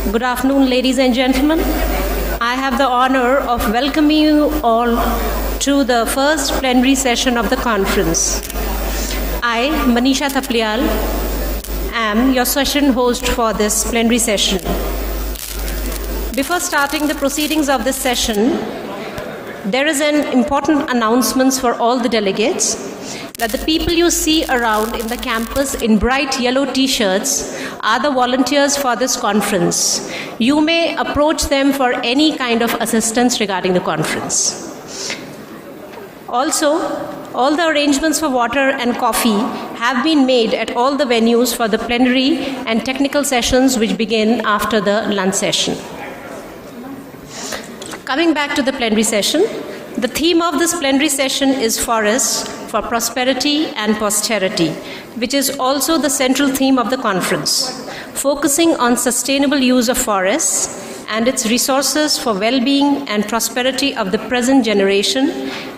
Good afternoon, ladies and gentlemen. I have the honor of welcoming you all to the first plenary session of the conference. I, Manisha Thapliyal, am your session host for this plenary session. Before starting the proceedings of this session, there is an important announcement for all the delegates that the people you see around in the campus in bright yellow t-shirts are the volunteers for this conference. You may approach them for any kind of assistance regarding the conference. Also, all the arrangements for water and coffee have been made at all the venues for the plenary and technical sessions which begin after the lunch session. Coming back to the plenary session, the theme of this plenary session is Forests for Prosperity and Posterity, which is also the central theme of the conference, focusing on sustainable use of forests and its resources for well-being and prosperity of the present generation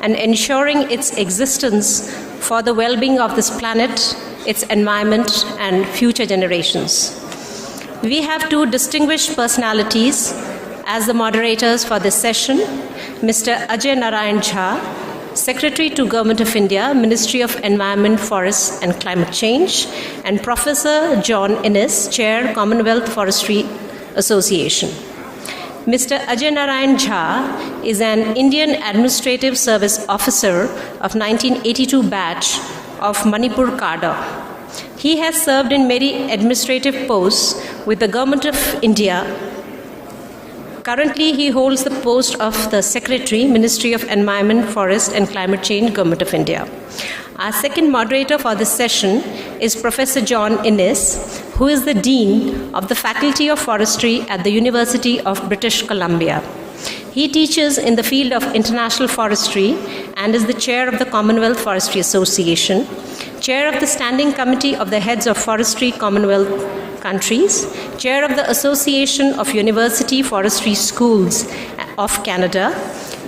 and ensuring its existence for the well-being of this planet, its environment, and future generations. We have two distinguished personalities as the moderators for this session, Mr. Ajay Narayan Jha, Secretary to Government of India, Ministry of Environment, Forests and Climate Change, and Professor John Innes, Chair, Commonwealth Forestry Association. Mr. Ajay Narayan Jha is an Indian Administrative Service Officer of 1982 batch of Manipur Cadre. He has served in many administrative posts with the Government of India. Currently, he holds the post of the Secretary, Ministry of Environment, Forest and Climate Change, Government of India. Our second moderator for this session is Professor John Innes, who is the Dean of the Faculty of Forestry at the University of British Columbia. He teaches in the field of international forestry and is the Chair of the Commonwealth Forestry Association, Chair of the Standing Committee of the Heads of Forestry Commonwealth Countries, Chair of the Association of University Forestry Schools of Canada,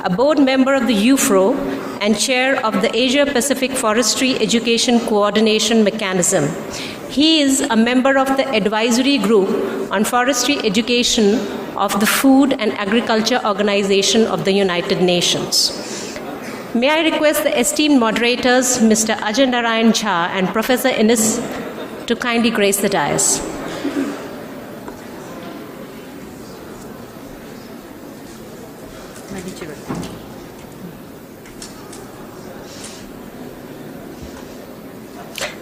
a board member of the UFRO, and Chair of the Asia-Pacific Forestry Education Coordination Mechanism. He is a member of the Advisory Group on Forestry Education of the Food and Agriculture Organization of the United Nations. May I request the esteemed moderators, Mr. Ajay Narayan Jha and Professor Innes, to kindly grace the dais.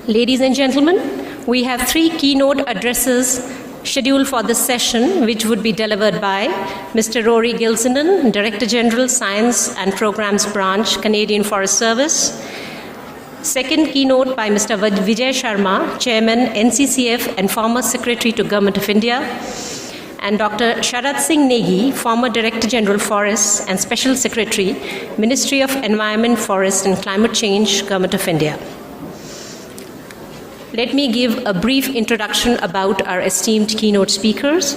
Ladies and gentlemen, we have three keynote addresses scheduled for this session, which would be delivered by Mr. Rory Gilsenan, Director General, Science and Programs Branch, Canadian Forest Service. Second keynote by Mr. Vijay Sharma, Chairman, NCCF and former Secretary to Government of India, and Dr. Sharat Singh Negi, former Director General, Forests and Special Secretary, Ministry of Environment, Forest and Climate Change, Government of India. Let me give a brief introduction about our esteemed keynote speakers.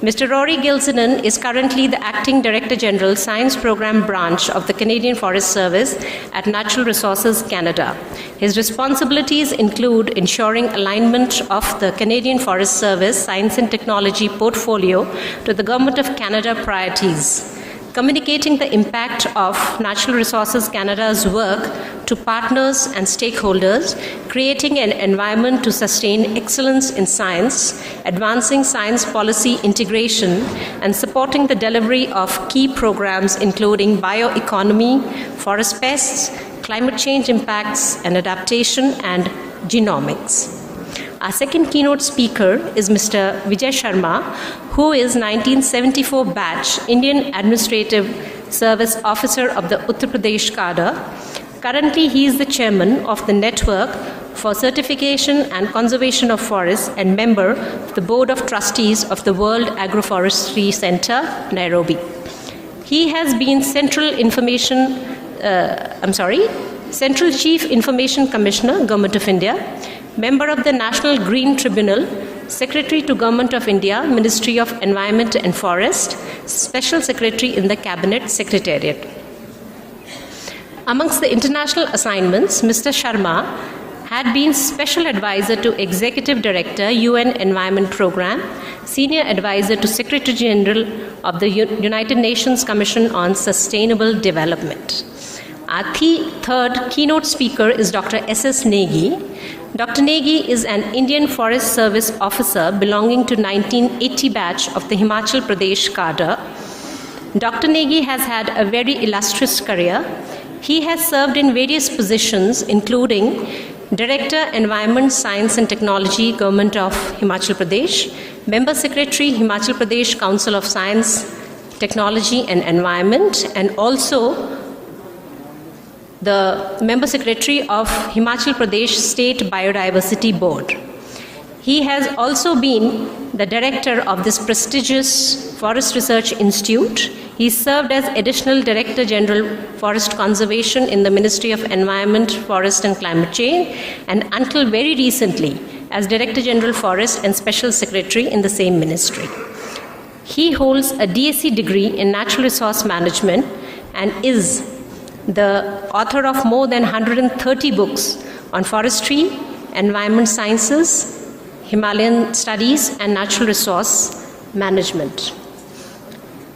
Mr. Rory Gilsenan is currently the Acting Director General, Science Program Branch of the Canadian Forest Service at Natural Resources Canada. His responsibilities include ensuring alignment of the Canadian Forest Service Science and Technology portfolio to the Government of Canada priorities, communicating the impact of Natural Resources Canada's work to partners and stakeholders, creating an environment to sustain excellence in science, advancing science policy integration, and supporting the delivery of key programs including bioeconomy, forest pests, climate change impacts and adaptation, and genomics. Our second keynote speaker is Mr. Vijay Sharma, who is 1974 batch Indian Administrative Service Officer of the Uttar Pradesh Cadre. Currently, he is the chairman of the Network for Certification and Conservation of Forests and member of the Board of Trustees of the World Agroforestry Center, Nairobi. He has been Central Chief Information Commissioner, Government of India, member of the National Green Tribunal, Secretary to Government of India, Ministry of Environment and Forest, Special Secretary in the Cabinet Secretariat. Amongst the international assignments, Mr. Sharma had been Special Advisor to Executive Director, UN Environment Program, Senior Advisor to Secretary General of the United Nations Commission on Sustainable Development. Our third keynote speaker is Dr. S.S. Negi. Dr. Negi is an Indian Forest Service officer belonging to 1980 batch of the Himachal Pradesh cadre. Dr. Negi has had a very illustrious career. He has served in various positions, including Director, Environment, Science and Technology, Government of Himachal Pradesh, Member Secretary, Himachal Pradesh Council of Science, Technology and Environment, and also the Member Secretary of Himachal Pradesh State Biodiversity Board. He has also been the director of this prestigious Forest Research Institute. He served as Additional Director General Forest Conservation in the Ministry of Environment, Forest and Climate Change, and until very recently as Director General Forest and Special Secretary in the same ministry. He holds a DSc degree in Natural Resource Management and is the author of more than 130 books on forestry, environment sciences, Himalayan studies, and natural resource management.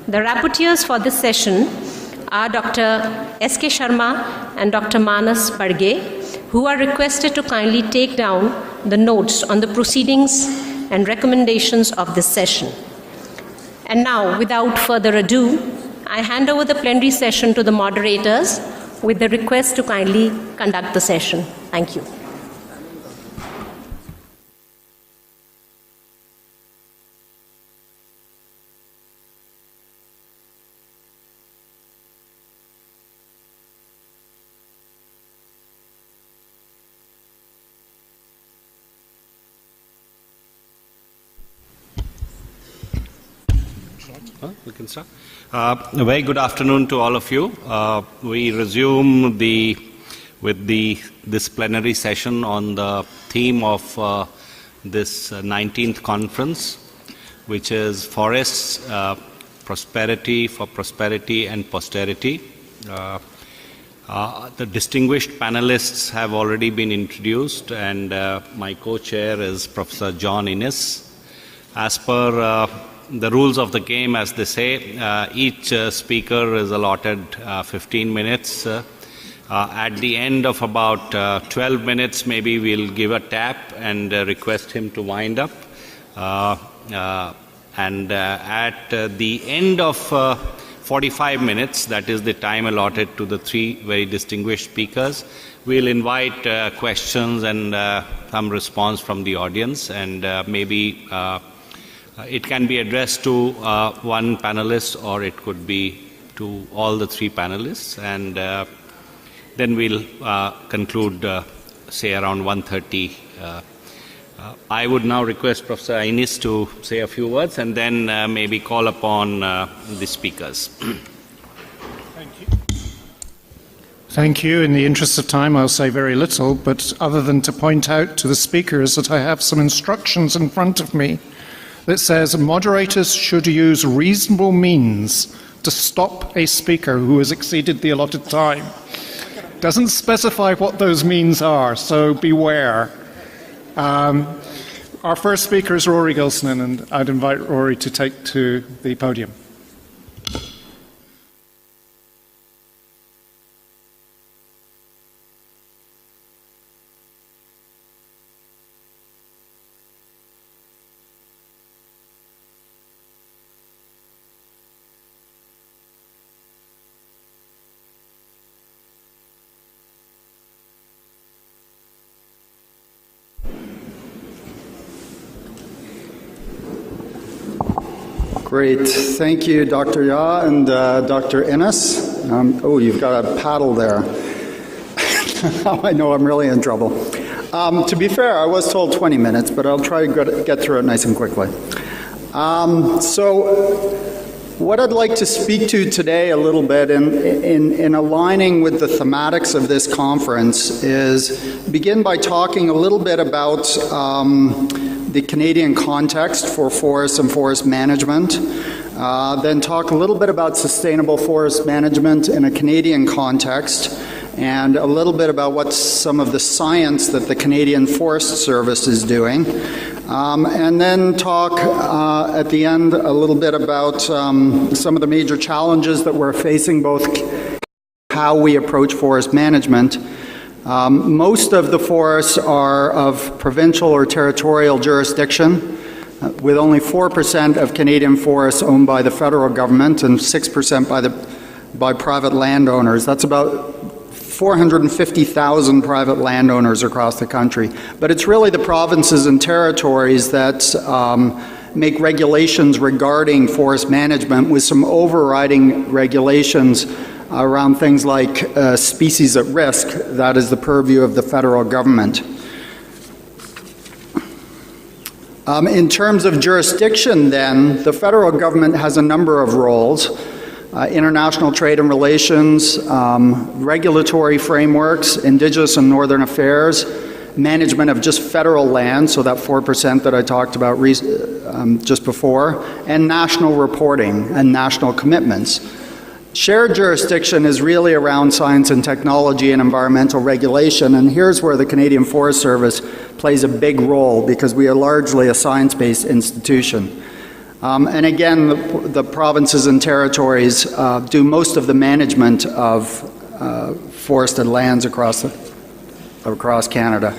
The rapporteurs for this session are Dr. S.K. Sharma and Dr. Manas Barge, who are requested to kindly take down the notes on the proceedings and recommendations of this session. And now, without further ado, I hand over the plenary session to the moderators with the request to kindly conduct the session. Thank you. We can start. A very good afternoon to all of you. We resume with this plenary session on the theme of this 19th conference, which is Forests, Prosperity for Prosperity and Posterity. The distinguished panelists have already been introduced, and my co-chair is Professor John Innes. As per the rules of the game, as they say, each speaker is allotted 15 minutes. At the end of about 12 minutes, maybe we'll give a tap and request him to wind up. And at the end of 45 minutes, that is the time allotted to the three very distinguished speakers, we'll invite questions and some response from the audience, and maybe it can be addressed to one panelist, or it could be to all the three panelists, and then we'll conclude, say, around 1:30. I would now request Professor Innes to say a few words, and then maybe call upon the speakers. Thank you. Thank you. In the interest of time, I'll say very little, but other than to point out to the speakers that I have some instructions in front of me that says moderators should use reasonable means to stop a speaker who has exceeded the allotted time. Doesn't specify what those means are, so beware. Our first speaker is Rory Gilsonan, and I'd invite Rory to take to the podium. Great. Thank you, Dr. Ya and Dr. Innes. Oh, you've got a paddle there. Now I know I'm really in trouble. To be fair, I was told 20 minutes, but I'll try to get through it nice and quickly. So what I'd like to speak to today a little bit in aligning with the thematics of this conference is begin by talking a little bit about the Canadian context for forests and forest management, then talk a little bit about sustainable forest management in a Canadian context, and a little bit about what some of the science that the Canadian Forest Service is doing, and then talk at the end a little bit about some of the major challenges that we're facing, both how we approach forest management. Most of the forests are of provincial or territorial jurisdiction, with only 4% of Canadian forests owned by the federal government and 6% by private landowners. That's about 450,000 private landowners across the country. But it's really the provinces and territories that make regulations regarding forest management, with some overriding regulations around things like species at risk. That is the purview of the federal government. In terms of jurisdiction then, the federal government has a number of roles. International trade and relations, regulatory frameworks, Indigenous and Northern affairs, management of just federal land, so that 4% that I talked about just before, and national reporting and national commitments. Shared jurisdiction is really around science and technology and environmental regulation, and here's where the Canadian Forest Service plays a big role, because we are largely a science-based institution. And again, the provinces and territories do most of the management of forested lands across Canada.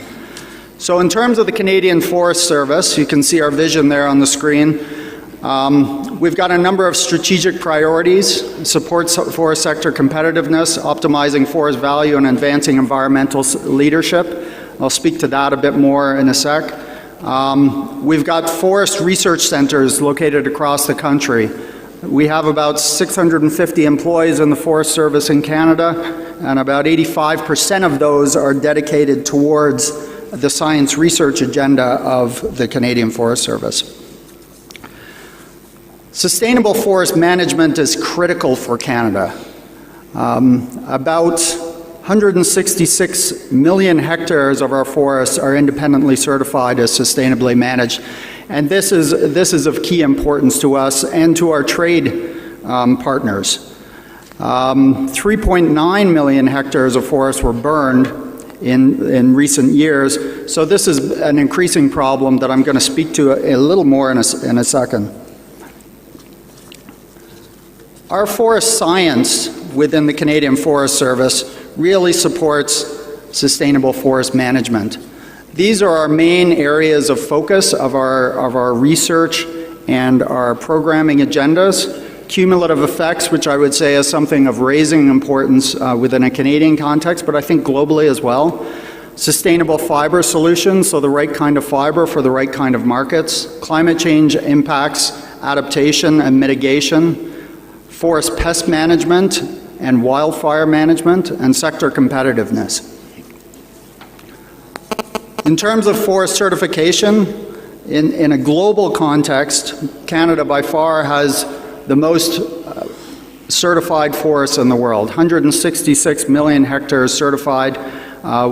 So in terms of the Canadian Forest Service, you can see our vision there on the screen. We've got a number of strategic priorities: support forest sector competitiveness, optimizing forest value, and advancing environmental leadership. I'll speak to that a bit more in a sec. We've got forest research centers located across the country. We have about 650 employees in the Forest Service in Canada, and about 85% of those are dedicated towards the science research agenda of the Canadian Forest Service. Sustainable forest management is critical for Canada. About 166 million hectares of our forests are independently certified as sustainably managed, and this is of key importance to us and to our trade partners. 3.9 million hectares of forest were burned in recent years, so this is an increasing problem that I'm going to speak to a little more in a second. Our forest science within the Canadian Forest Service really supports sustainable forest management. These are our main areas of focus of our research and our programming agendas. Cumulative effects, which I would say is something of raising importance within a Canadian context, but I think globally as well. Sustainable fiber solutions, so the right kind of fiber for the right kind of markets. Climate change impacts, adaptation and mitigation. Forest pest management and wildfire management, and sector competitiveness. In terms of forest certification, in a global context, Canada by far has the most certified forests in the world, 166 million hectares certified,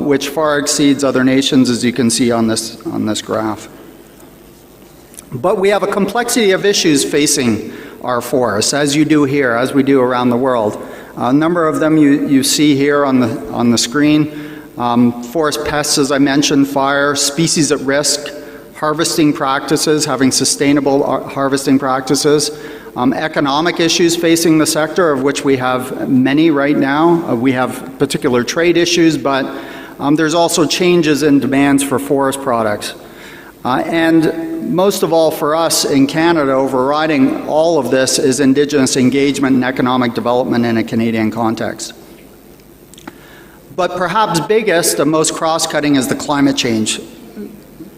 which far exceeds other nations, as you can see on this graph. But we have a complexity of issues facing our forests, as you do here, as we do around the world. A number of them you see here on the screen. Forest pests, as I mentioned, fire, species at risk, harvesting practices, having sustainable harvesting practices, economic issues facing the sector, of which we have many right now. We have particular trade issues, but there's also changes in demands for forest products. And most of all for us in Canada, overriding all of this is Indigenous engagement and economic development in a Canadian context. But perhaps biggest and most cross-cutting is the climate change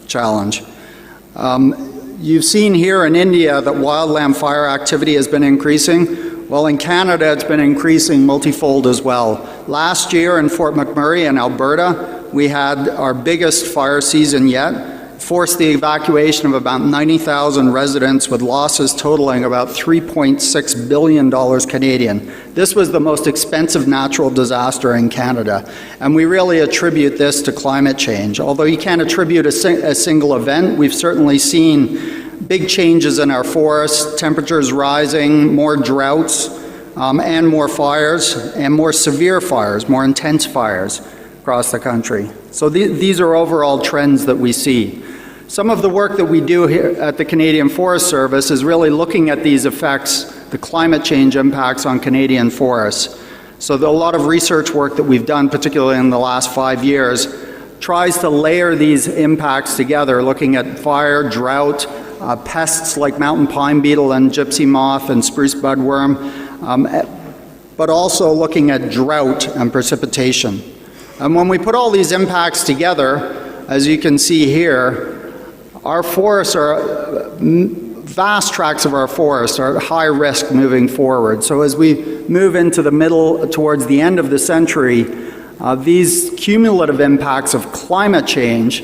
challenge. You've seen here in India that wildland fire activity has been increasing. Well, in Canada, it's been increasing multifold as well. Last year in Fort McMurray in Alberta, we had our biggest fire season yet, forced the evacuation of about 90,000 residents, with losses totaling about $3.6 billion Canadian. This was the most expensive natural disaster in Canada, and we really attribute this to climate change. Although you can't attribute a single event, we've certainly seen big changes in our forests, temperatures rising, more droughts, and more fires, and more severe fires, more intense fires across the country. So these are overall trends that we see. Some of the work that we do here at the Canadian Forest Service is really looking at these effects, the climate change impacts on Canadian forests. So a lot of research work that we've done, particularly in the last 5 years, tries to layer these impacts together, looking at fire, drought, pests like mountain pine beetle and gypsy moth and spruce budworm, but also looking at drought and precipitation. And when we put all these impacts together, as you can see here, our forests are, vast tracts of our forests are at high risk moving forward. So as we move into the middle, towards the end of the century, these cumulative impacts of climate change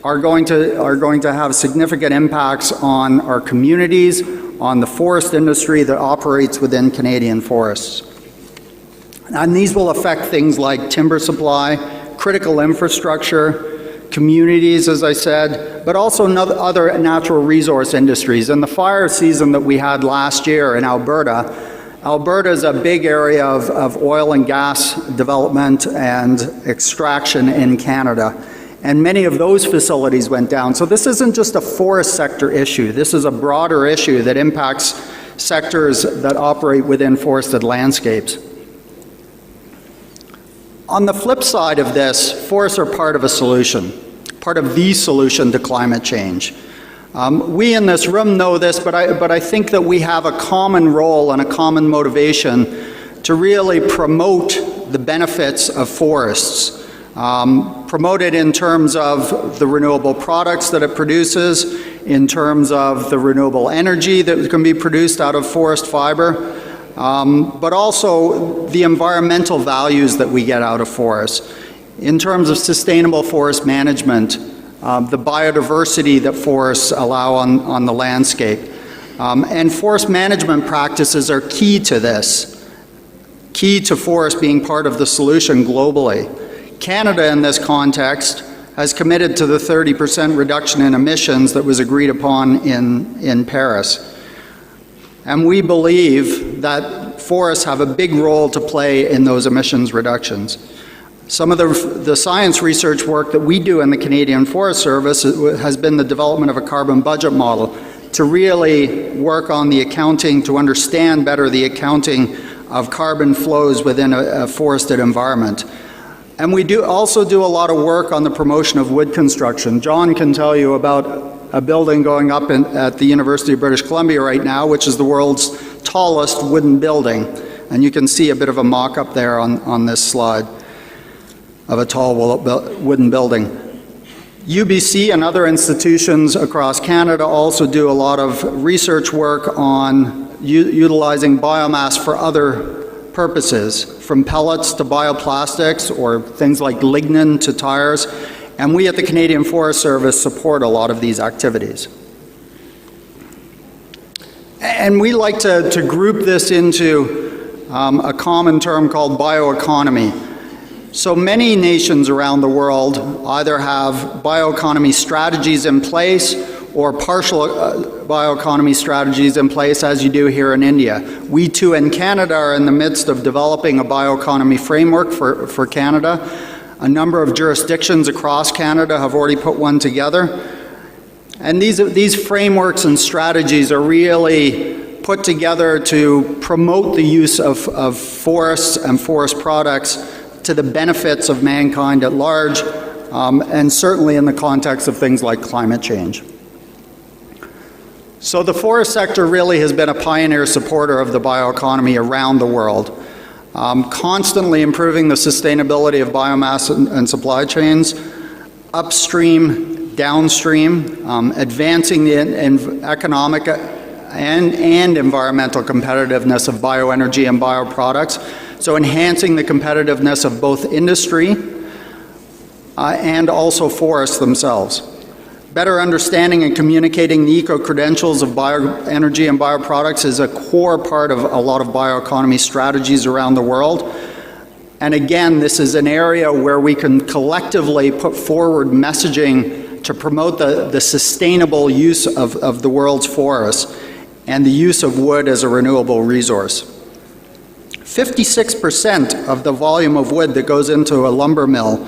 are going to have significant impacts on our communities, on the forest industry that operates within Canadian forests. And these will affect things like timber supply, critical infrastructure, communities, as I said, but also other natural resource industries. In the fire season that we had last year in Alberta, Alberta is a big area of oil and gas development and extraction in Canada. And many of those facilities went down. So this isn't just a forest sector issue. This is a broader issue that impacts sectors that operate within forested landscapes. On the flip side of this, forests are part of a solution, part of the solution to climate change. We in this room know this, but I think that we have a common role and a common motivation to really promote the benefits of forests. Promote it in terms of the renewable products that it produces, in terms of the renewable energy that can be produced out of forest fiber, but also the environmental values that we get out of forests. In terms of sustainable forest management, the biodiversity that forests allow on the landscape. And forest management practices are key to this, key to forests being part of the solution globally. Canada, in this context, has committed to the 30% reduction in emissions that was agreed upon in Paris. And we believe that forests have a big role to play in those emissions reductions. Some of the science research work that we do in the Canadian Forest Service has been the development of a carbon budget model to really work on the accounting, to understand better the accounting of carbon flows within a forested environment. And we also do a lot of work on the promotion of wood construction. John can tell you about a building going up at the University of British Columbia right now, which is the world's tallest wooden building. And you can see a bit of a mock-up there on this slide of a tall wooden building. UBC and other institutions across Canada also do a lot of research work on utilizing biomass for other purposes, from pellets to bioplastics or things like lignin to tires. And we at the Canadian Forest Service support a lot of these activities. And we like to group this into a common term called bioeconomy. So many nations around the world either have bioeconomy strategies in place or partial bioeconomy strategies in place, as you do here in India. We too in Canada are in the midst of developing a bioeconomy framework for Canada. A number of jurisdictions across Canada have already put one together. And these frameworks and strategies are really put together to promote the use of forests and forest products to the benefits of mankind at large, and certainly in the context of things like climate change. So the forest sector really has been a pioneer supporter of the bioeconomy around the world, constantly improving the sustainability of biomass and supply chains, upstream, downstream, advancing the economic and environmental competitiveness of bioenergy and bioproducts. So enhancing the competitiveness of both industry and also forests themselves. Better understanding and communicating the eco-credentials of bioenergy and bioproducts is a core part of a lot of bioeconomy strategies around the world. And again, this is an area where we can collectively put forward messaging to promote the sustainable use of the world's forests and the use of wood as a renewable resource. 56% of the volume of wood that goes into a lumber mill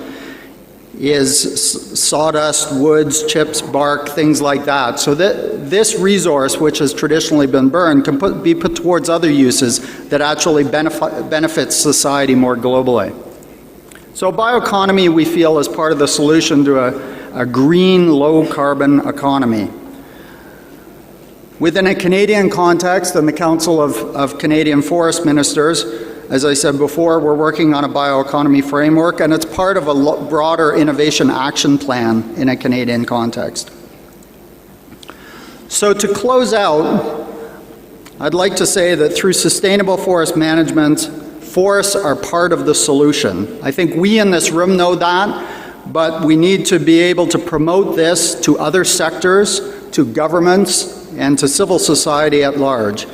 is sawdust, woods, chips, bark, things like that. So that this resource, which has traditionally been burned, can be put towards other uses that actually benefits society more globally. So bioeconomy, we feel, is part of the solution to a green, low-carbon economy. Within a Canadian context and the Council of Canadian Forest Ministers, as I said before, we're working on a bioeconomy framework, and it's part of a broader innovation action plan in a Canadian context. So to close out, I'd like to say that through sustainable forest management, forests are part of the solution. I think we in this room know that, but we need to be able to promote this to other sectors, to governments, and to civil society at large.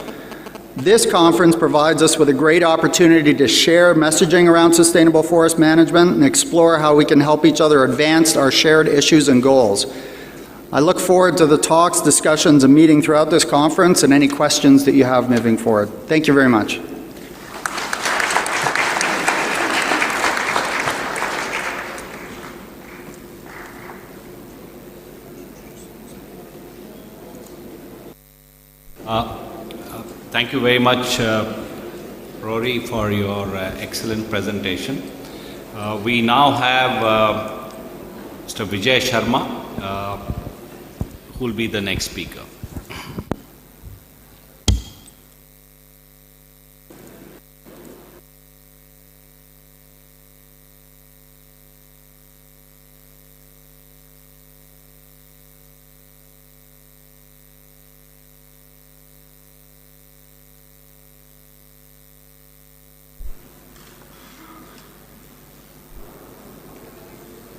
This conference provides us with a great opportunity to share messaging around sustainable forest management and explore how we can help each other advance our shared issues and goals. I look forward to the talks, discussions, and meeting throughout this conference and any questions that you have moving forward. Thank you very much. Thank you very much, Rory, for your excellent presentation. We now have Mr. Vijay Sharma, who will be the next speaker.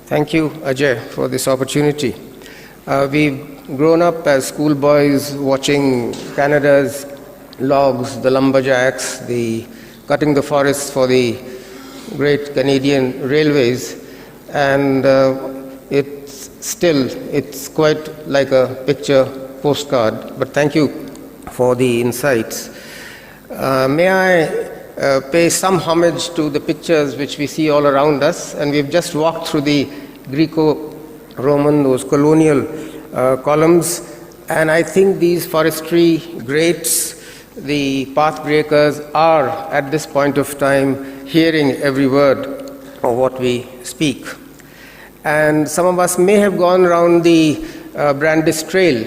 Thank you, Ajay, for this opportunity. We've grown up as schoolboys watching Canada's logs, the lumberjacks, the cutting the forests for the great Canadian railways, and it's quite like a picture postcard, but thank you for the insights. May I pay some homage to the pictures which we see all around us, and we've just walked through the Greco-Roman, those colonial columns, and I think these forestry greats, the path breakers, are at this point of time hearing every word of what we speak. And some of us may have gone around the Brandis Trail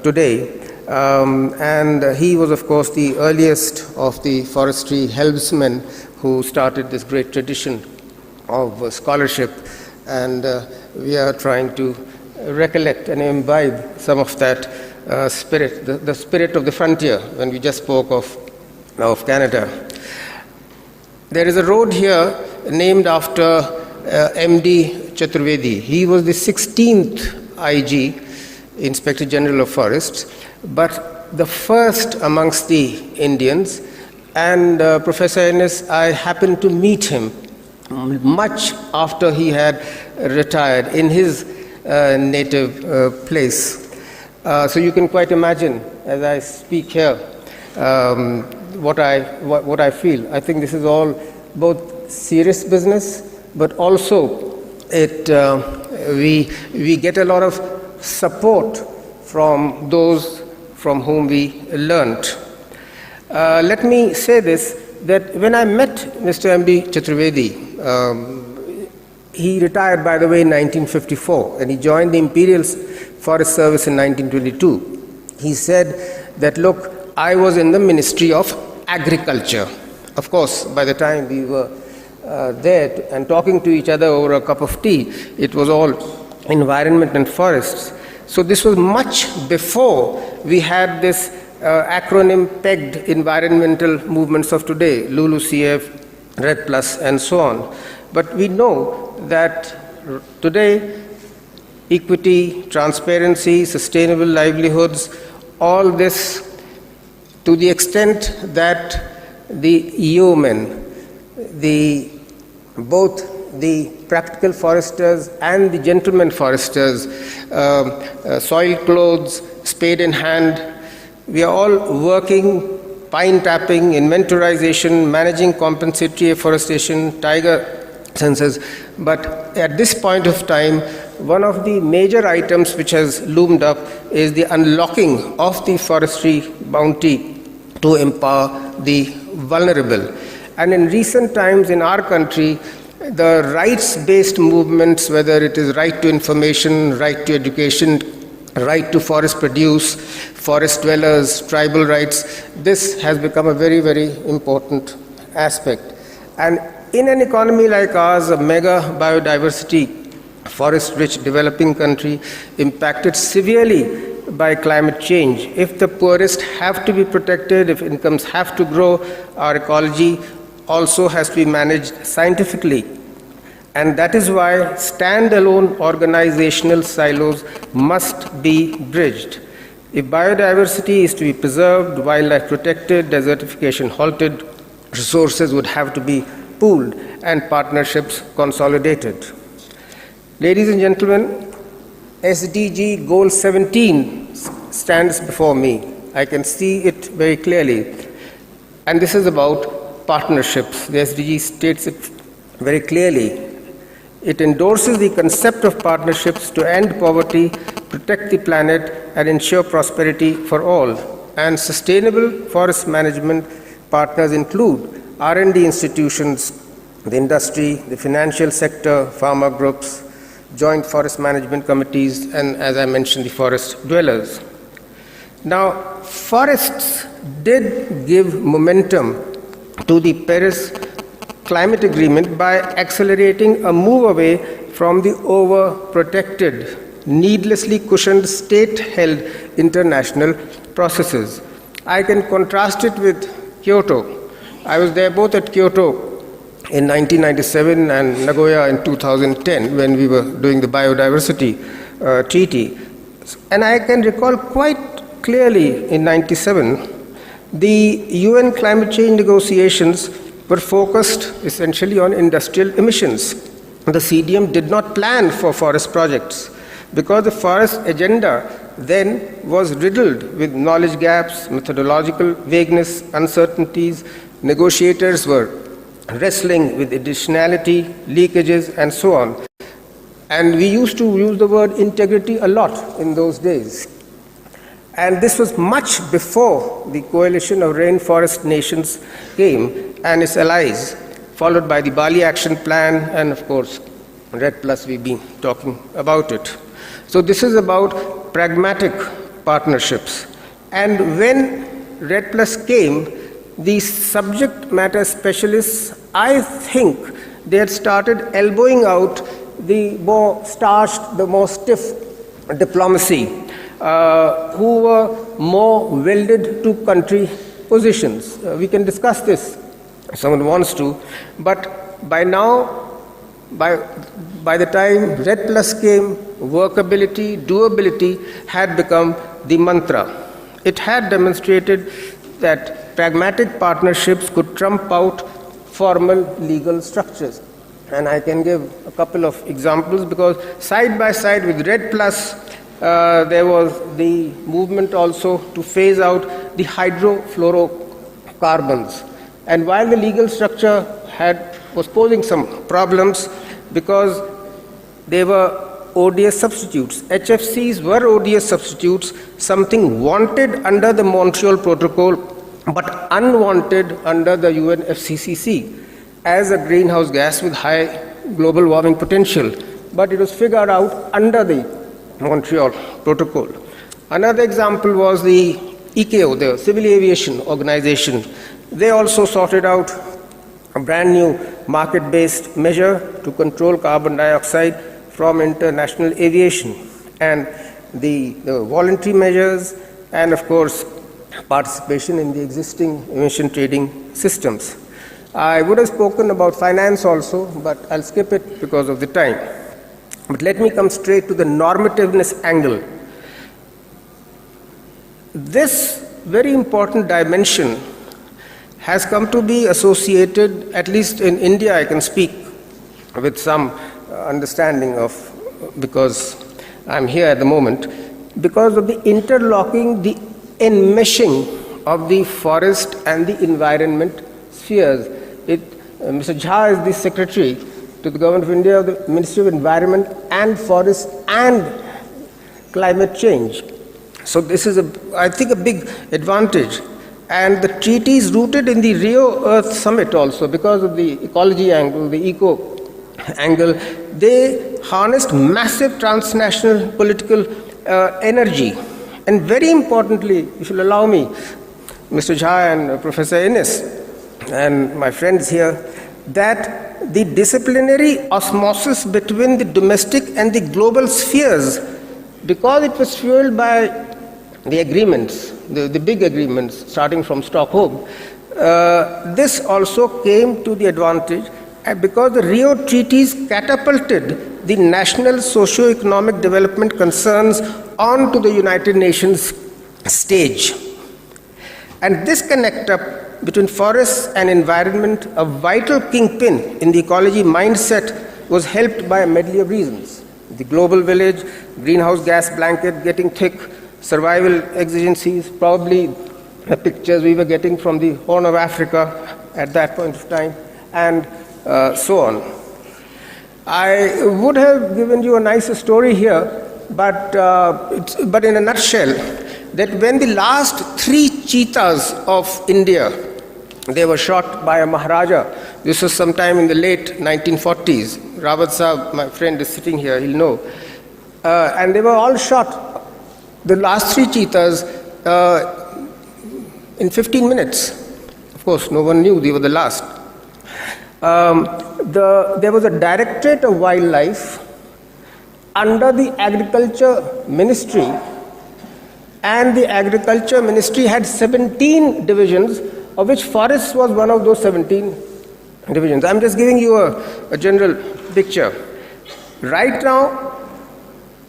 today, and he was, of course, the earliest of the forestry helmsmen who started this great tradition of scholarship, and we are trying to recollect and imbibe some of that spirit, the spirit of the frontier, when we just spoke of Canada. There is a road here named after M.D. Chaturvedi. He was the 16th IG, Inspector General of Forests, but the first amongst the Indians. And Professor Ennis, I happened to meet him much after he had retired in his native place. So you can quite imagine, as I speak here, what I feel. I think this is all both serious business, but also we get a lot of support from those from whom we learnt. Let me say this, that when I met Mr. M.D. Chaturvedi, he retired, by the way, in 1954, and he joined the Imperial Forest Service in 1922. He said that, look, I was in the Ministry of Agriculture. Of course, by the time we were there and talking to each other over a cup of tea, it was all environment and forests. So this was much before we had this acronym-pegged environmental movements of today, LULUCF, RED+, and so on. But we know that today, equity, transparency, sustainable livelihoods, all this, to the extent that the yeomen, both the practical foresters and the gentleman foresters, soil clothes, spade in hand, we are all working, pine tapping, inventorization, managing compensatory afforestation, tiger senses. But at this point of time, one of the major items which has loomed up is the unlocking of the forestry bounty to empower the vulnerable. And in recent times in our country, the rights-based movements, whether it is right to information, right to education, right to forest produce, forest dwellers, tribal rights, this has become a very, very important aspect. And in an economy like ours, a mega biodiversity, forest-rich developing country, impacted severely by climate change, if the poorest have to be protected, if incomes have to grow, our ecology also has to be managed scientifically. And that is why standalone organizational silos must be bridged. If biodiversity is to be preserved, wildlife protected, desertification halted, resources would have to be pooled and partnerships consolidated. Ladies and gentlemen, SDG Goal 17 stands before me. I can see it very clearly. And this is about partnerships. The SDG states it very clearly. It endorses the concept of partnerships to end poverty, protect the planet, and ensure prosperity for all. And sustainable forest management partners include R&D institutions, the industry, the financial sector, farmer groups, joint forest management committees, and as I mentioned, the forest dwellers. Now, forests did give momentum to the Paris Climate Agreement by accelerating a move away from the overprotected, needlessly cushioned state-held international processes. I can contrast it with Kyoto. I was there both at Kyoto in 1997 and Nagoya in 2010 when we were doing the biodiversity treaty. And I can recall quite clearly in 97, the UN climate change negotiations were focused essentially on industrial emissions. The CDM did not plan for forest projects because the forest agenda then was riddled with knowledge gaps, methodological vagueness, uncertainties. Negotiators were wrestling with additionality, leakages, and so on. And we used to use the word integrity a lot in those days. And this was much before the coalition of rainforest nations came and its allies, followed by the Bali Action Plan, and of course, REDD+, we've been talking about it. So this is about pragmatic partnerships. And when REDD+ came, the subject matter specialists, I think they had started elbowing out the more starched, the more stiff diplomacy, who were more welded to country positions. We can discuss this if someone wants to, but by now, by the time REDD+ came, workability, doability had become the mantra. It had demonstrated that pragmatic partnerships could trump out formal legal structures. And I can give a couple of examples because side by side with REDD+, there was the movement also to phase out the hydrofluorocarbons. And while the legal structure was posing some problems because they were ODS substitutes, HFCs were ODS substitutes, something wanted under the Montreal Protocol but unwanted under the UNFCCC as a greenhouse gas with high global warming potential. But it was figured out under the Montreal Protocol. Another example was the ICAO, the Civil Aviation Organization. They also sorted out a brand new market-based measure to control carbon dioxide from international aviation, and the voluntary measures, and of course, participation in the existing emission trading systems. I would have spoken about finance also, but I'll skip it because of the time. But let me come straight to the normativeness angle. This very important dimension has come to be associated, at least in India I can speak with some understanding of, because I'm here at the moment, because of the interlocking, the enmeshing of the forest and the environment spheres. Mr. Jha is the secretary, to the Government of India, the Ministry of Environment and Forest and Climate Change. So this is, I think, a big advantage. And the treaty is rooted in the Rio Earth Summit also, because of the ecology angle, the eco angle. They harnessed massive transnational political energy. And very importantly, if you'll allow me, Mr. Jha and Professor Innes and my friends here, that the disciplinary osmosis between the domestic and the global spheres, because it was fueled by the agreements, the big agreements starting from Stockholm, this also came to the advantage because the Rio treaties catapulted the national socio-economic development concerns onto the United Nations stage. And this connect up between forests and environment, a vital kingpin in the ecology mindset, was helped by a medley of reasons. The global village, greenhouse gas blanket getting thick, survival exigencies, probably the pictures we were getting from the Horn of Africa at that point of time, and so on. I would have given you a nicer story here, but in a nutshell, that when the last 3 cheetahs of India, they were shot by a Maharaja. This was sometime in the late 1940s. Rawat Sahab, my friend, is sitting here, he'll know. And they were all shot, the last 3 cheetahs, in 15 minutes. Of course, no one knew they were the last. There was a Directorate of Wildlife under the Agriculture Ministry, and the Agriculture Ministry had 17 divisions, of which forests was one of those 17 divisions. I'm just giving you a general picture. Right now,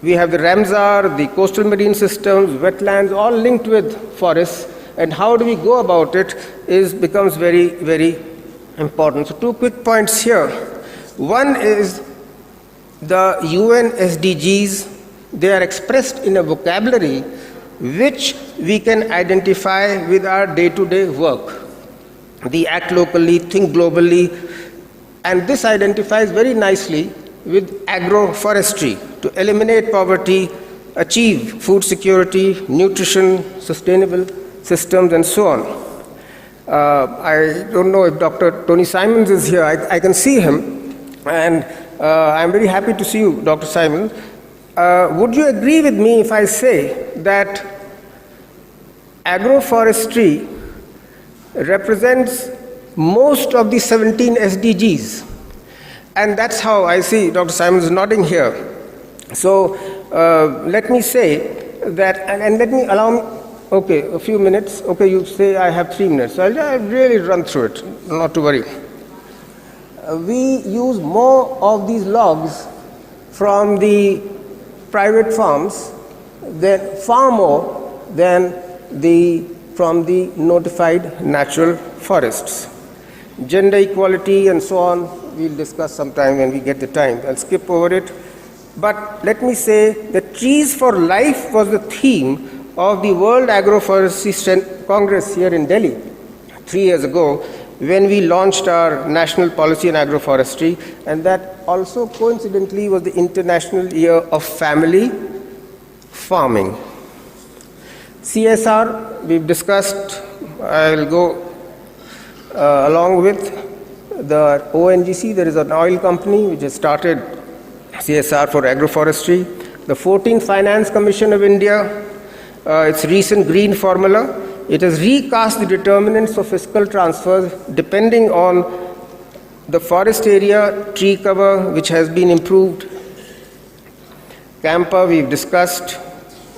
we have the Ramsar, the coastal marine systems, wetlands, all linked with forests, and how do we go about it becomes very, very important. So 2 quick points here. One is the UN SDGs. They are expressed in a vocabulary which we can identify with our day-to-day work. The act locally, think globally, and this identifies very nicely with agroforestry to eliminate poverty, achieve food security, nutrition, sustainable systems, and so on. I don't know if Dr. Tony Simons is here. I can see him, and I'm very happy to see you, Dr. Simons. Would you agree with me if I say that agroforestry represents most of the 17 SDGs? And that's how I see Dr. Simons nodding here. So let me say that, and let me allow me, okay, a few minutes. Okay, you say I have 3 minutes. So I'll really run through it, not to worry. We use more of these logs from the private farms, far more than from the notified natural forests. Gender equality and so on, we'll discuss sometime when we get the time. I'll skip over it. But let me say that Trees for Life was the theme of the World Agroforestry Congress here in Delhi 3 years ago, when we launched our national policy on agroforestry, and that also coincidentally was the International Year of Family Farming. CSR, we've discussed. I'll go along with the ONGC. There is an oil company which has started CSR for agroforestry. The 14th Finance Commission of India, its recent green formula, it has recast the determinants of fiscal transfers depending on the forest area, tree cover, which has been improved. Campa, we've discussed.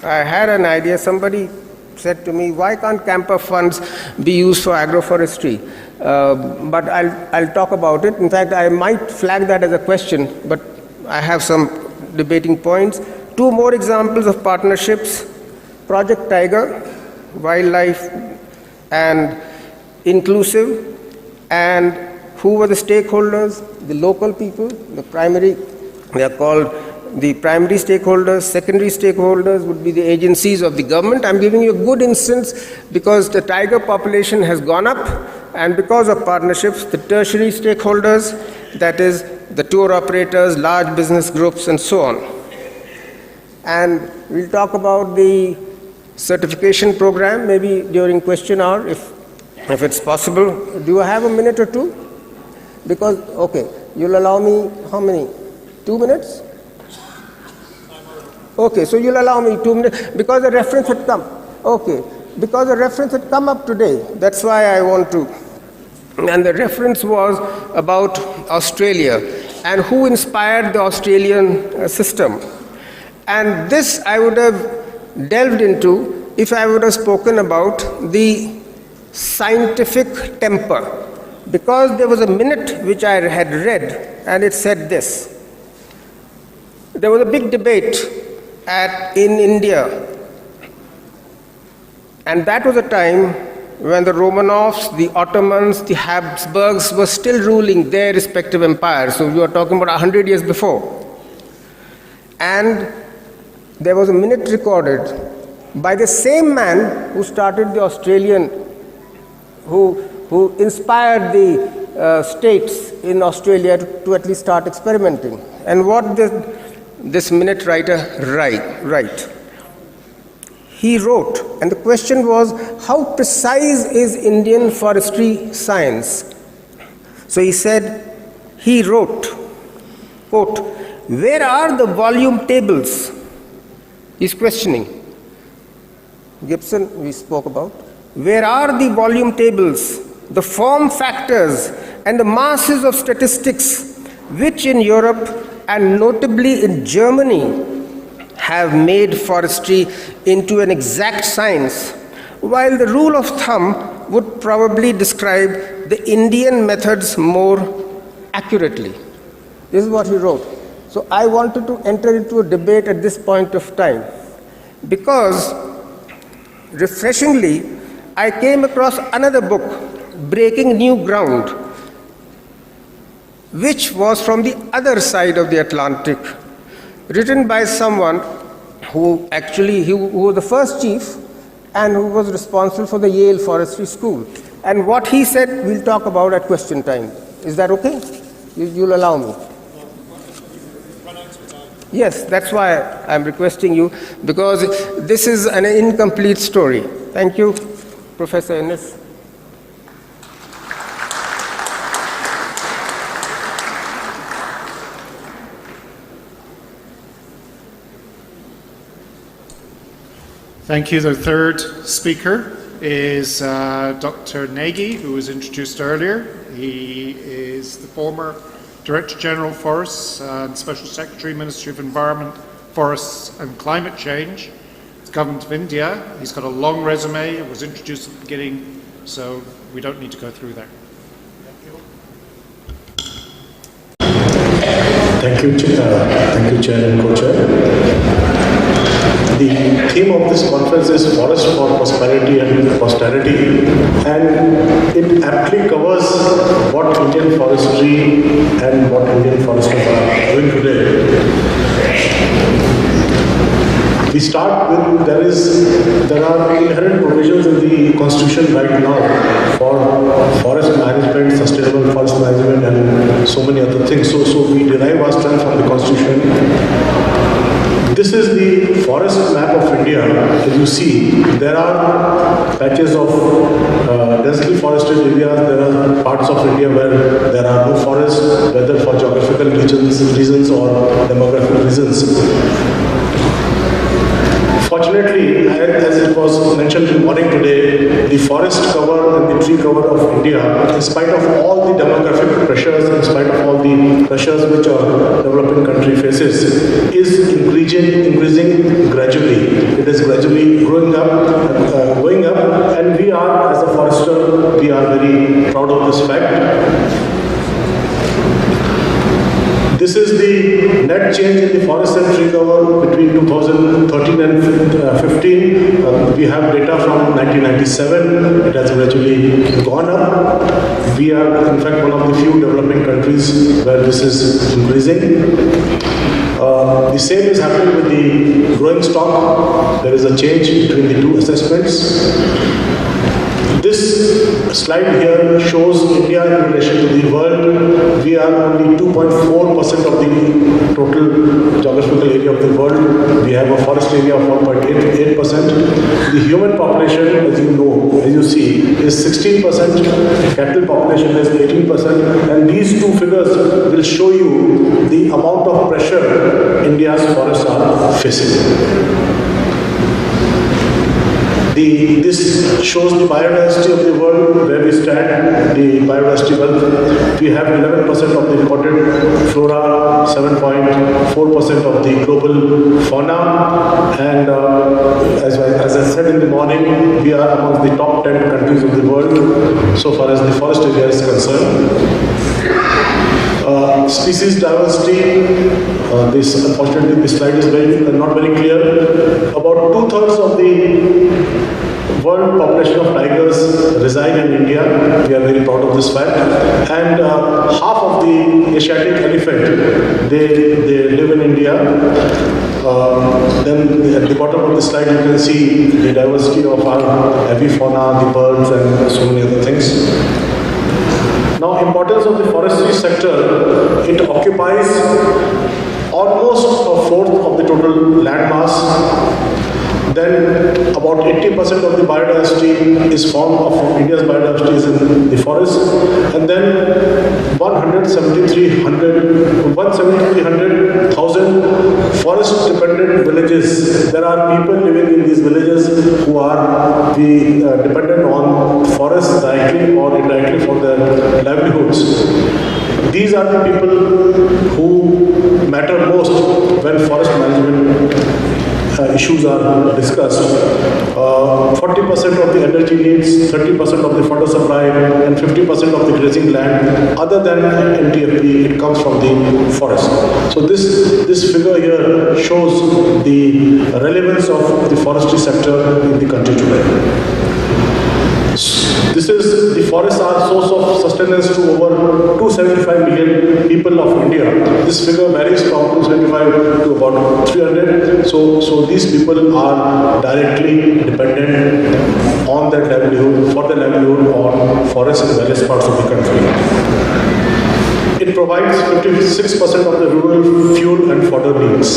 I had an idea. Somebody said to me, why can't Campa funds be used for agroforestry? But I'll talk about it. In fact, I might flag that as a question, but I have some debating points. 2 more examples of partnerships. Project Tiger, wildlife and inclusive, and who were the stakeholders? The local people, the primary, they are called the primary stakeholders. Secondary stakeholders would be the agencies of the government. I'm giving you a good instance because the tiger population has gone up, and because of partnerships, the tertiary stakeholders, that is the tour operators, large business groups, and so on. And we'll talk about the certification program, maybe during question hour, if it's possible. Do I have a minute or two? Because, okay, you'll allow me how many? 2 minutes? Okay, so you'll allow me 2 minutes, because the reference had come. Okay, because the reference had come up today. That's why I want to. And the reference was about Australia and who inspired the Australian system. And this I would have delved into if I would have spoken about the scientific temper. Because there was a minute which I had read, and it said this. There was a big debate in India, and that was a time when the Romanovs, the Ottomans, the Habsburgs were still ruling their respective empires. So you are talking about 100 years before. And there was a minute recorded by the same man who started the Australian, who inspired the states in Australia to at least start experimenting. And what this minute writer write? He wrote, and the question was, how precise is Indian forestry science? So he wrote, quote, where are the volume tables? He's questioning. Gibson, we spoke about. Where are the volume tables, the form factors, and the masses of statistics which in Europe and notably in Germany have made forestry into an exact science, while the rule of thumb would probably describe the Indian methods more accurately? This is what he wrote. So I wanted to enter into a debate at this point of time, because refreshingly I came across another book, Breaking New Ground, which was from the other side of the Atlantic, written by someone who was the first chief and who was responsible for the Yale Forestry School. And what he said, we'll talk about at question time. Is that okay? You'll allow me? Yes, that's why I'm requesting you, because this is an incomplete story. Thank you, Professor Ennis. Thank you. The third speaker is Dr. Nagy, who was introduced earlier. He is the former Director General Forests and Special Secretary, Ministry of Environment, Forests and Climate Change, the Government of India. He's got a long resume. It was introduced at the beginning, so we don't need to go through that. Thank you, Chair and Co-Chair. The theme of this conference is Forest for Prosperity and Posterity, and it aptly covers what Indian forestry and what Indian foresters are doing today. We start with there are inherent provisions in the Constitution right now for forest management, sustainable forest management, and so many other things. So we derive our strength from the Constitution. This is the forest map of India. As you see, there are patches of densely forested areas. There are parts of India where there are no forests, whether for geographical reasons or demographic reasons. Fortunately, as it was mentioned in the morning today, the forest cover and the tree cover of India, in spite of all the demographic pressures, in spite of all the pressures which a developing country faces, is increasing gradually. It is gradually going up, and we are, as a forester, we are very proud of this fact. This is the net change in the forest and tree cover between 2013 and 15. We have data from 1997. It has gradually gone up. We are, in fact, one of the few developing countries where this is increasing. The same is happening with the growing stock. There is a change between the two assessments. This slide here shows India in relation to the world. we are only 2.4% of the total geographical area of the world. We have a forest area of 1.8%. The human population, as you know, as you see, is 16%. Cattle population is 18%. And these two figures will show you the amount of pressure India's forests are facing. This shows the biodiversity of the world, where we stand, the biodiversity wealth. We have 11% of the recorded flora, 7.4% of the global fauna, and as I said in the morning, we are among the top 10 countries of the world so far as the forest area is concerned. Species diversity, unfortunately this slide is not very clear. About 2/3 of the world population of tigers reside in India. We are very proud of this fact. And half of the Asiatic elephant, they live in India. Then at the bottom of the slide you can see the diversity of our avifauna, the birds and so many other things. Now, importance of the forestry sector, it occupies almost a fourth of the total land mass. Then about 80% of the biodiversity is formed of India's biodiversity is in the forest. And then 1,700,000 forest dependent villages. There are people living in these villages who are dependent on forests directly or indirectly for their livelihoods. These are the people who matter most when forest management issues are discussed. 40% of the energy needs, 30% of the fodder supply, and 50% of the grazing land, other than NTFP, it comes from the forest. So this figure here shows the relevance of the forestry sector in the country today. This is the forests are source of sustenance to over 275 million people of India. This figure varies from 275 to about 300. So these people are directly dependent on their livelihood, for their livelihood on forests in various parts of the country. It provides 56% of the rural fuel and fodder needs.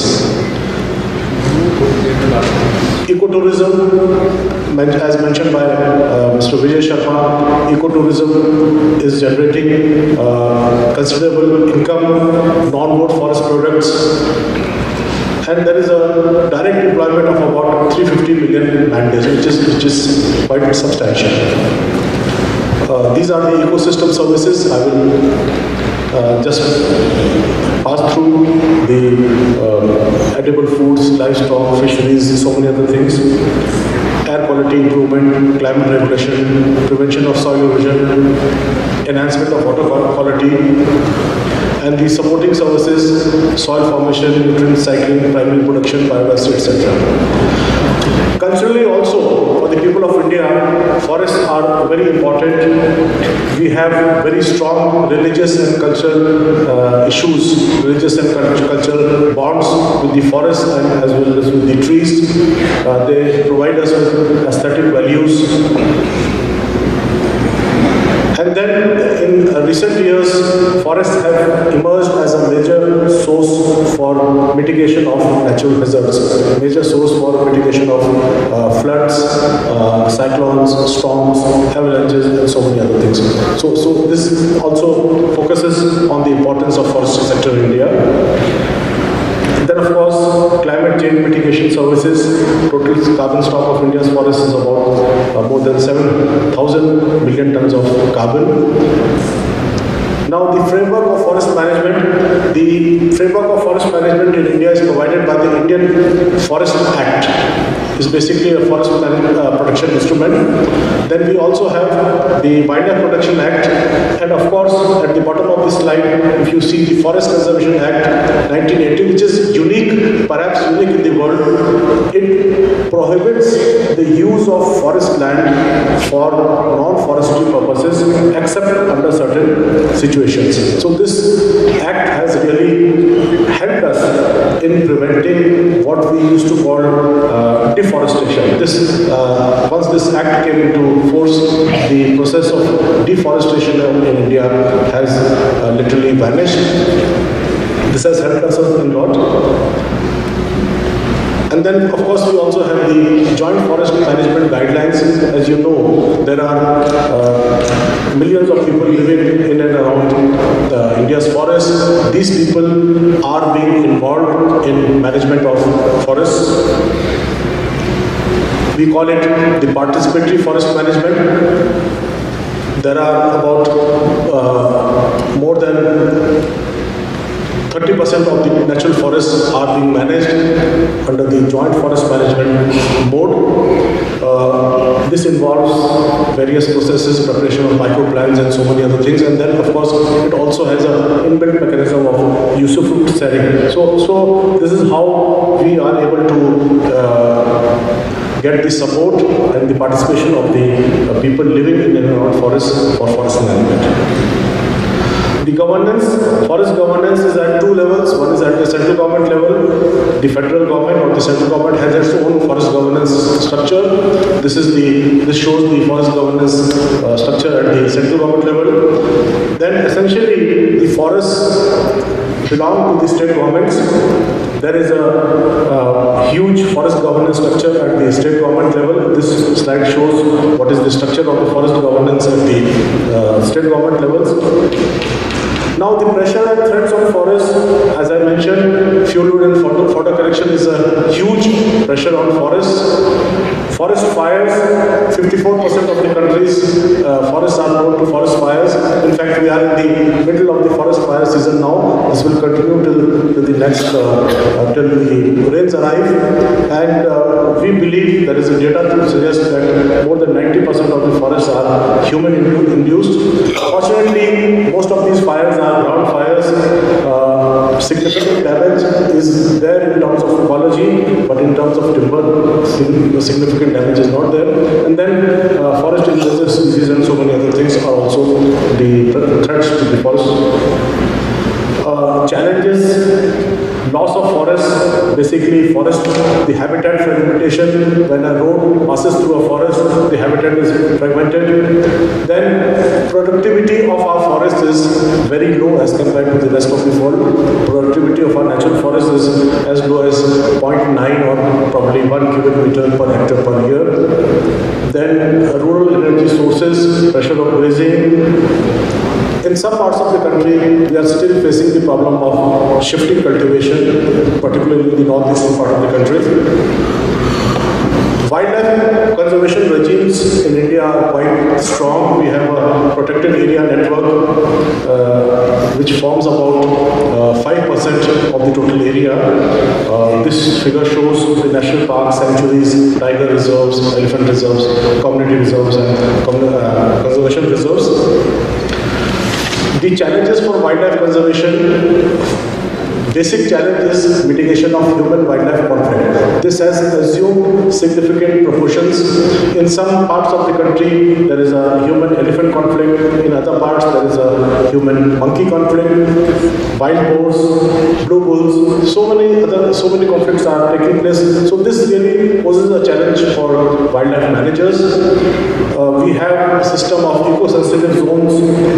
Ecotourism, as mentioned by Mr. Vijay Sharma, ecotourism is generating considerable income, non-wood forest products, and there is a direct employment of about 350 million man days, which is quite substantial. These are the ecosystem services. I will just pass through the edible foods, livestock, fisheries, so many other things. Air quality improvement, climate regulation, prevention of soil erosion, enhancement of water quality, and the supporting services, soil formation, nutrient cycling, primary production, biodiversity, etc. Culturally also, for the people of India, forests are very important. We have very strong religious and cultural issues, religious and cultural bonds with the forest and as well as with the trees. They provide us with aesthetic values. And then in recent years, forests have emerged as a major source for mitigation of natural hazards, major source for mitigation of floods, cyclones, storms, avalanches, and so many other things. So this also focuses on the importance of forestry sector in India. Then of course, climate change mitigation services. Total carbon stock of India's forests is about more than 7,000 million tons of carbon. Now the framework of forest management, in India is provided by the Indian Forest Act. Is basically a forest protection instrument. Then we also have the Wildlife Protection Act, and of course at the bottom of this slide, if you see the Forest Conservation Act 1980, which is unique, perhaps unique in the world. It prohibits the use of forest land for non-forestry purposes except under certain situations. So this act has really helped us in preventing what we used to call deforestation. Once this act came into force, the process of deforestation in India has literally vanished. This has helped us a lot. And then, of course, we also have the Joint Forest Management Guidelines. As you know, there are millions of people living in and around India's forests. These people are being involved in management of forests. We call it the participatory forest management. There are about more than 30% of the natural forests are being managed under the Joint Forest Management Board. This involves various processes, preparation of microplans and so many other things, and then of course it also has an inbuilt mechanism of usufruct sharing. So this is how we are able to get the support and the participation of the people living in and around forests for forest management. The governance, forest governance is at two levels. One is at the central government level. The federal government or the central government has its own forest governance structure. This shows the forest governance structure at the central government level. Then essentially the forests belong to the state governments. There is a huge forest governance structure at the state government level. This slide shows what is the structure of the forest governance at the state government levels. Now the pressure and threats on forests, as I mentioned, fuel wood and photo correction is a huge pressure on forests. Forest fires, 54% of the country's forests are prone to forest fires. In fact, we are in the middle of the forest fire season now. This will continue till the next, till the rains arrive. And we believe there is a data to suggest that more than 90% of the forests are human induced. Fortunately, most of these fires are ground fires. Significant damage is there in terms of ecology, but in terms of timber, significant damage is not there. And then forest invasive species and so many other things are also the threats to the forest. Challenges, loss of forest, basically forest, the habitat fragmentation. When a road passes through a forest, the habitat is fragmented. Then productivity of our forest is very low as compared to the rest of the world. Productivity of our natural forest is as low as 0.9 or probably 1 cubic meter per hectare per year. Then rural energy sources, pressure of grazing. In some parts of the country, we are still facing the problem of shifting cultivation, particularly in the northeastern part of the country. Wildlife conservation regimes in India are quite strong. We have a protected area network which forms about 5% of the total area. This figure shows the national parks, sanctuaries, tiger reserves, elephant reserves, community reserves and conservation reserves. The challenges for wildlife conservation, basic challenge is mitigation of human-wildlife conflict. This has assumed significant proportions. In some parts of the country, there is a human-elephant conflict. In other parts, there is a human-monkey conflict. Wild boars, blue bulls, so many conflicts are taking place. So this really poses a challenge for wildlife managers. We have a system of eco-sensitive zones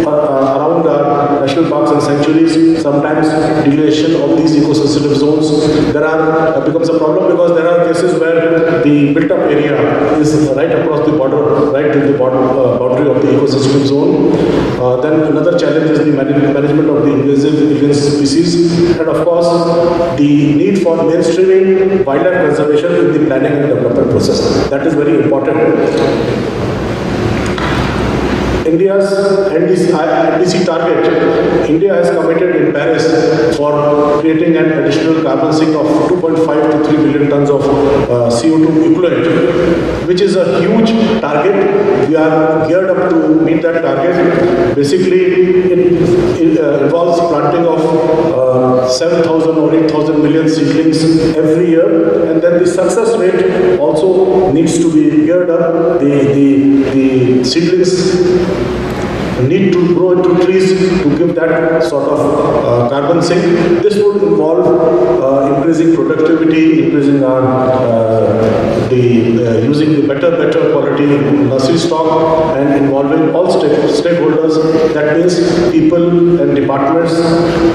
around our national parks and sanctuaries. Sometimes degradation of these eco-sensitive zones becomes a problem because there are cases where the built-up area is right across the border, right to the boundary of the eco-sensitive zone. Then another challenge is the management of the invasive alien species, and of course the need for mainstreaming wildlife conservation in the planning and development process. That is very important. India's NDC target, India has committed in Paris for creating an additional carbon sink of 2.5 to 3 billion tons of CO2 equivalent, which is a huge target. We are geared up to meet that target. Basically, it involves planting of 7,000 or 8,000 million seedlings every year, and then the success rate also needs to be geared up. The seedlings need to grow into trees to give that sort of carbon carbon sink. This would involve increasing productivity, increasing our using the better quality nursery stock, and involving all stakeholders. That means people and departments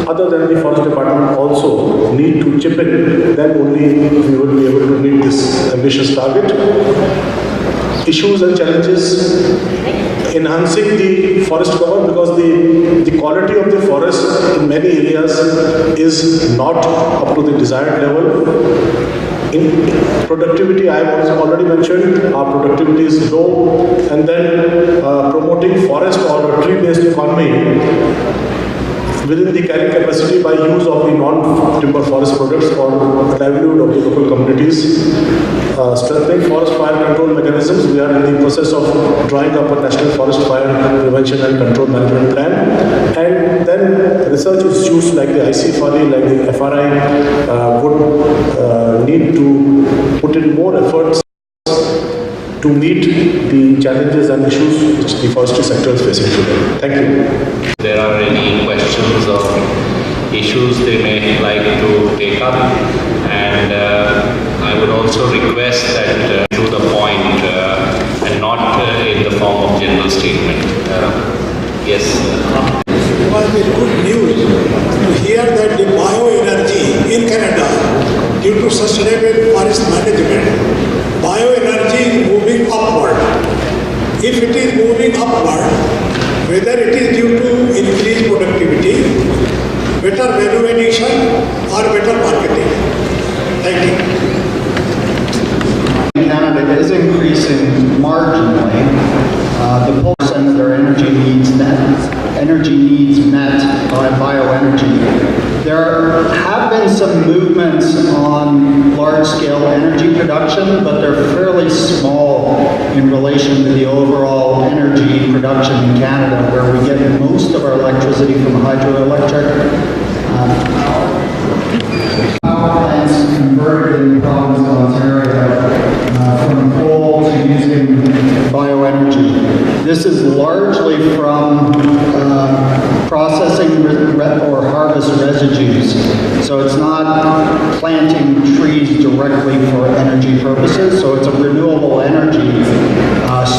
other than the forest department also need to chip in. Then only we will be able to meet this ambitious target. Issues and challenges: enhancing the forest cover, because the quality of the forest in many areas is not up to the desired level. In productivity, I have already mentioned, our productivity is low, and then promoting forest or a tree-based economy within the carrying capacity by use of the non-timber forest products for livelihood of the local communities. Strengthening forest fire control mechanisms. We are in the process of drawing up a national forest fire prevention and control management plan. And then research institutes like the ICFRI, like the FRI would need to put in more efforts to meet the challenges and issues which the forestry sector is facing today. Thank you. If there are any questions or issues they may like to take up, and I would also request that to the point and not in the form of general statement. Yes. It was good news to hear that the bioenergy in Canada, due to sustainable forest management, bioenergy is moving upward. If it is moving upward, whether it is due to increased productivity, better value addition, or better marketing. Thank you. Canada is increasing marginally. The percent of their energy needs met by bioenergy. There have been some movements on large-scale energy production, but they're fairly small in relation to the overall energy production in Canada, where we get most of our electricity from hydroelectric. Power plants converted in the province of Ontario from coal to using bioenergy. This is largely from processing or harvest residues. So it's not planting trees directly for energy purposes. So it's a renewable energy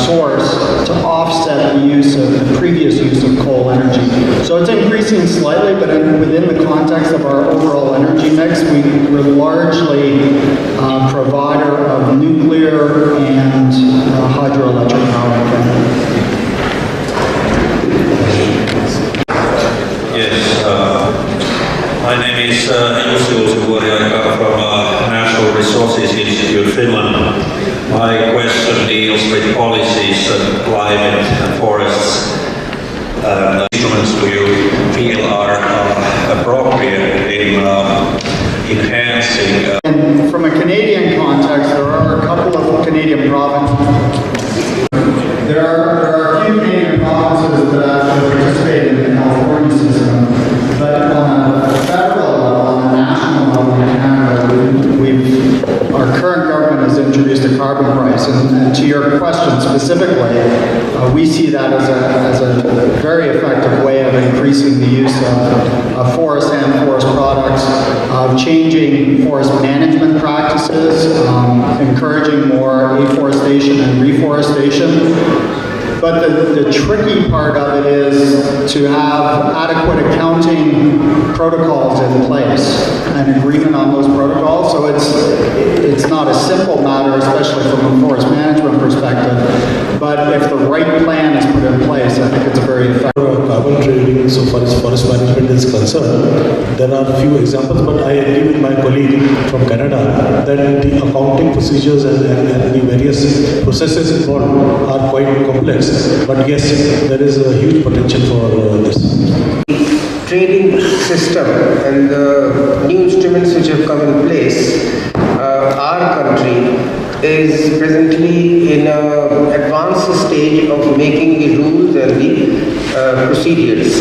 source to offset the previous use of coal energy. So it's increasing slightly, but within the context of our overall energy mix, we're largely a provider of nuclear and hydroelectric power. Yes, my name is Jussi Uusvuori. I come from Natural Resources Institute, Finland. My question deals with policies and climate and forests. Instruments do you feel are appropriate in enhancing? And from a Canadian context, there are a couple of Canadian provinces. There are a few Canadian provinces that actually participate in the California system, but on a federal level, on a national level in Canada, our current government has introduced a carbon price, and to your question specifically, we see that as a very effective way of increasing the use of forest and forest products, of changing forest management practices, encouraging more afforestation and reforestation. But the tricky part of it is to have adequate accounting protocols in place, an agreement on those protocols. So it's not a simple matter, especially from a forest management perspective. But if the right plan is put in place, I think it's a very effective. Carbon trading, so far as forest management is concerned, there are a few examples, but I agree with my colleague from Canada that the accounting procedures and the various processes involved are quite complex. But yes, there is a huge potential for this. Trading system and the new instruments which have come in place, our country is presently in an advanced stage of making the rules and the procedures.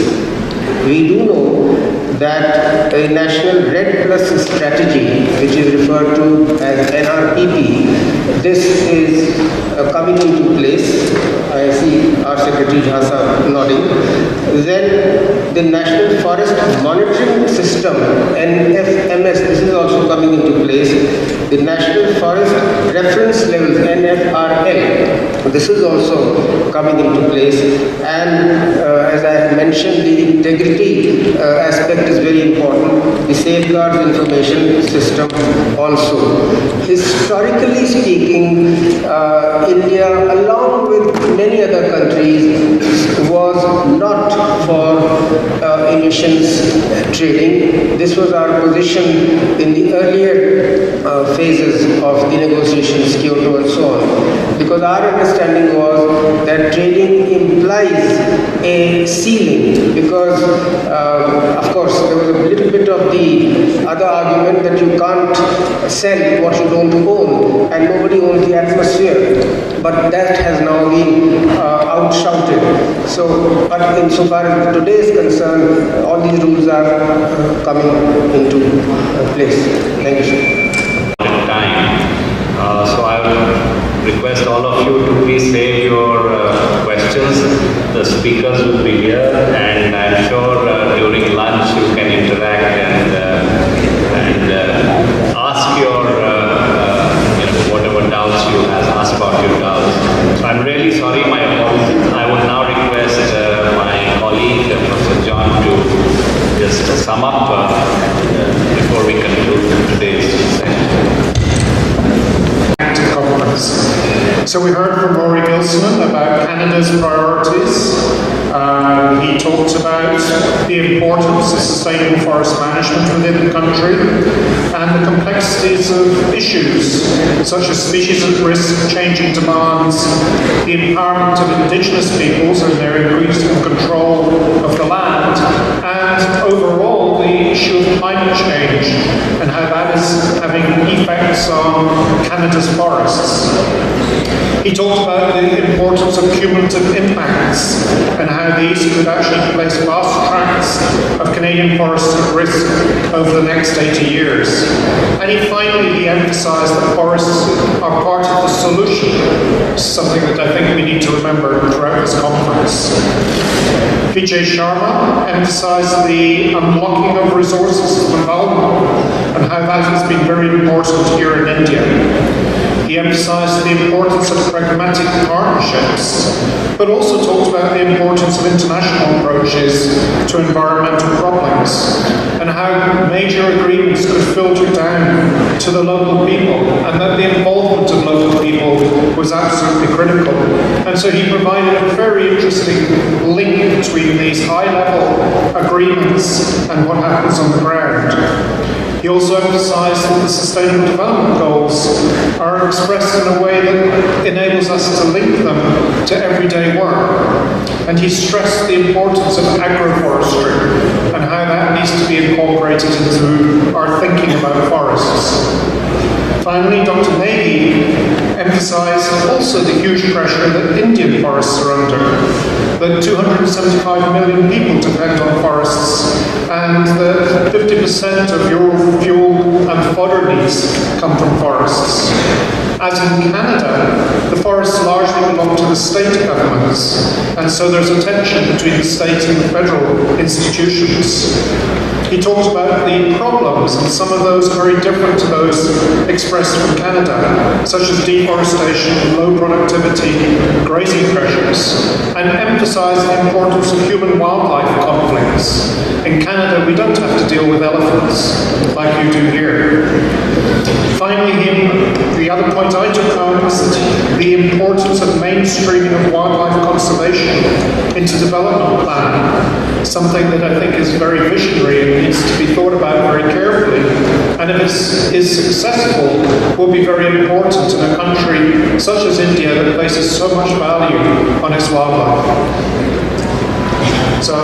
We do know that a National Red Plus strategy, which is referred to as NRPP, this is coming into place. I see our Secretary Jhasa nodding. Then the National Forest Monitoring System, NFMS, this is also coming into place. The National Forest Reference Levels, NFRL, this is also coming into place. And as I have mentioned, the integrity aspect is very important. The safeguards information system also. Historically speaking, India, along with many other countries, was not for emissions trading. This was our position in the earlier phases of the negotiations, Kyoto and so on. Because our understanding was that trading implies a ceiling, because of course there was a little bit of the other argument that you can't sell what you don't own, and nobody owns the atmosphere. But that has now been outshouted. So, but insofar as today is concerned, all these rules are coming into place. Thank you, sir. So I will request all of you to please save your questions. The speakers will be here, and I'm sure during lunch you can interact and ask your whatever doubts you have, ask about your doubts. So I'm really sorry, my apologies. I would now request my colleague, Professor John, to just sum up before we conclude today's session. So we heard from Rory Gilson about Canada's priorities. He talked about the importance of sustainable forest management within the country and the complexities of issues such as species at risk, changing demands, the empowerment of Indigenous peoples and their increasing control of the land, and overall the issue of climate change and how that is having effects on Canada's forests. He talked about the importance of cumulative impacts and how these could actually place vast tracts of Canadian forests at risk over the next 80 years. And he emphasised that forests are part of the solution, something that I think we need to remember throughout this conference. Vijay Sharma emphasised the unlocking of resources of the vulnerable and how that has been very important here in India. He emphasised the importance of pragmatic partnerships, but also talked about the importance of international approaches to environmental problems and how major agreements could filter down to the local people, and that the involvement of local people was absolutely critical. And so he provided a very interesting link between these high-level agreements and what happens on the ground. He also emphasised that the Sustainable Development Goals are expressed in a way that enables us to link them to everyday work. And he stressed the importance of agroforestry and how that needs to be incorporated into our thinking about forests. Finally, Dr. Negi emphasised also the huge pressure that Indian forests are under, that 275 million people depend on forests, and that 50% of your fuel and fodder needs come from forests. As in Canada, the forests largely belong to the state governments, and so there's a tension between the state and the federal institutions. He talked about the problems, and some of those are very different to those expressed from Canada, such as deforestation, low productivity, grazing pressures, and emphasised the importance of human-wildlife conflicts. In Canada, we don't have to deal with elephants like you do here. Finally, the other point I took home is that the importance of mainstreaming of wildlife conservation into development planning, something that I think is very visionary and needs to be thought about very carefully, and if it is successful, will be very important in a country such as India that places so much value on its wildlife. So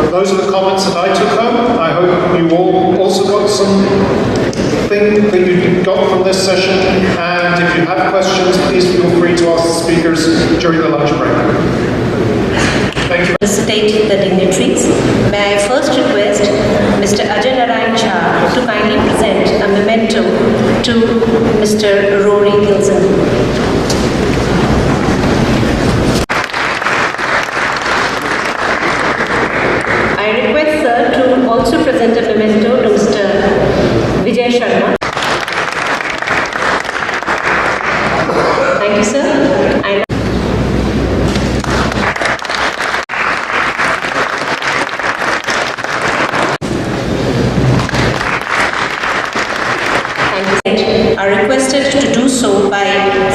those are the comments that I took home. I hope you all also got something that you got from this session, and if you have questions, please feel free to ask the speakers during the lunch break. Thank you. Felicitate the dignitaries. May I first request Mr. Ajay Narayan Jha to kindly present a memento to Mr. Rory Gilson. so by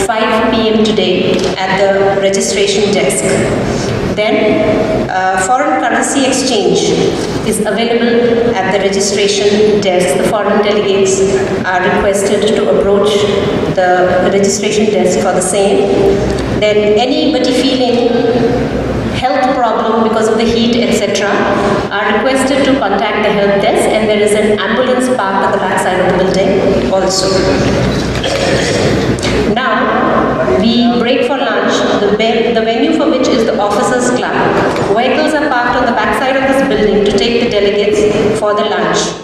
5 p.m. today at the registration desk. Then, foreign currency exchange is available at the registration desk. The foreign delegates are requested to approach the registration desk for the same. Then, anybody feeling health problem because of the heat, etc., are requested to contact the help desk, and there is an ambulance parked at the back side of the building also. Now, we break for lunch, the venue for which is the Officers Club. Vehicles are parked on the back side of this building to take the delegates for the lunch.